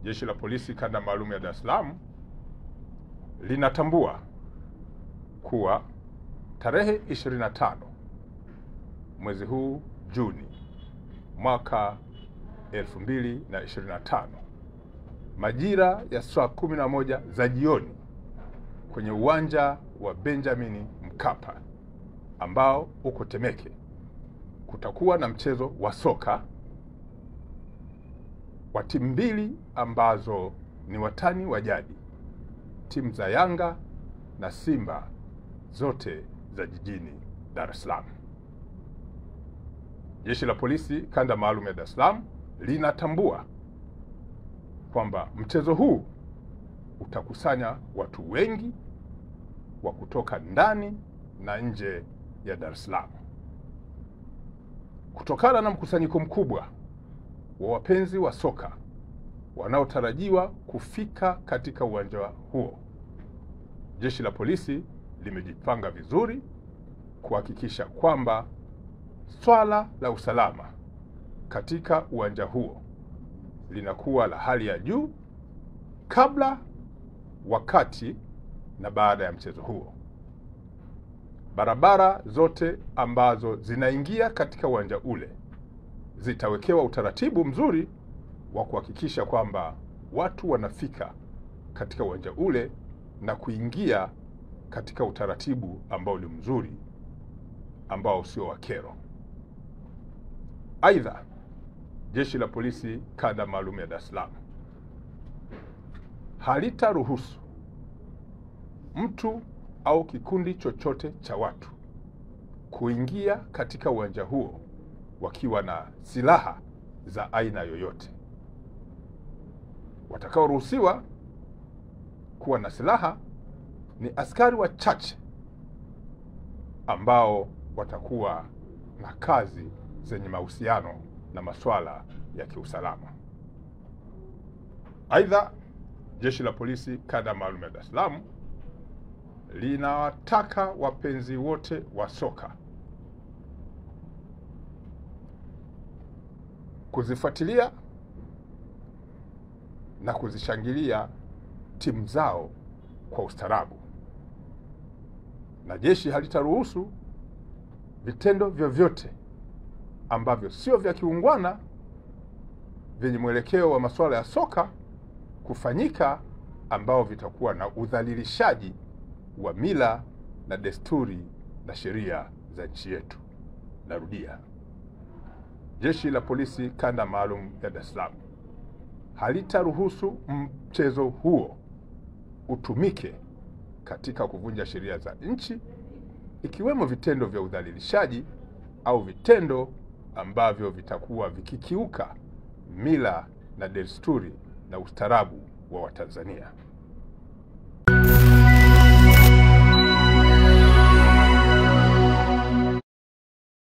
Jeshi la Polisi Kanda Maalum ya Dar es Salaam linatambua kuwa tarehe 25 mwezi huu Juni mwaka 2025 majira ya saa 11 za jioni kwenye uwanja wa Benjamin Mkapa ambao uko Temeke kutakuwa na mchezo wa soka wa timu mbili ambazo ni watani wa jadi, timu za Yanga na Simba, zote za jijini Dar es Salaam. Jeshi la Polisi Kanda Maalum ya Dar es Salaam linatambua kwamba mchezo huu utakusanya watu wengi wa kutoka ndani na nje ya Dar es Salaam. Kutokana na mkusanyiko mkubwa wa wapenzi wa soka wanaotarajiwa kufika katika uwanja huo, Jeshi la Polisi limejipanga vizuri kuhakikisha kwamba swala la usalama katika uwanja huo linakuwa la hali ya juu kabla, wakati na baada ya mchezo huo. Barabara zote ambazo zinaingia katika uwanja ule zitawekewa utaratibu mzuri wa kuhakikisha kwamba watu wanafika katika uwanja ule na kuingia katika utaratibu ambao ni mzuri, ambao sio wa kero. Aidha, Jeshi la Polisi Kanda Maalum ya Dar es Salaam halitaruhusu mtu au kikundi chochote cha watu kuingia katika uwanja huo wakiwa na silaha za aina yoyote. Watakaoruhusiwa kuwa na silaha ni askari wachache ambao watakuwa na kazi zenye mahusiano na masuala ya kiusalama. Aidha, Jeshi la Polisi Kanda Maalum ya Dar es Salaam linawataka wapenzi wote wa soka kuzifuatilia na kuzishangilia timu zao kwa ustaarabu, na jeshi halitaruhusu vitendo vyovyote ambavyo sio vya kiungwana vyenye mwelekeo wa masuala ya soka kufanyika, ambao vitakuwa na udhalilishaji wa mila na desturi na sheria za nchi yetu. Narudia, Jeshi la Polisi Kanda Maalum ya Dar es Salaam halitaruhusu mchezo huo utumike katika kuvunja sheria za nchi, ikiwemo vitendo vya udhalilishaji au vitendo ambavyo vitakuwa vikikiuka mila na desturi na ustaarabu wa Watanzania.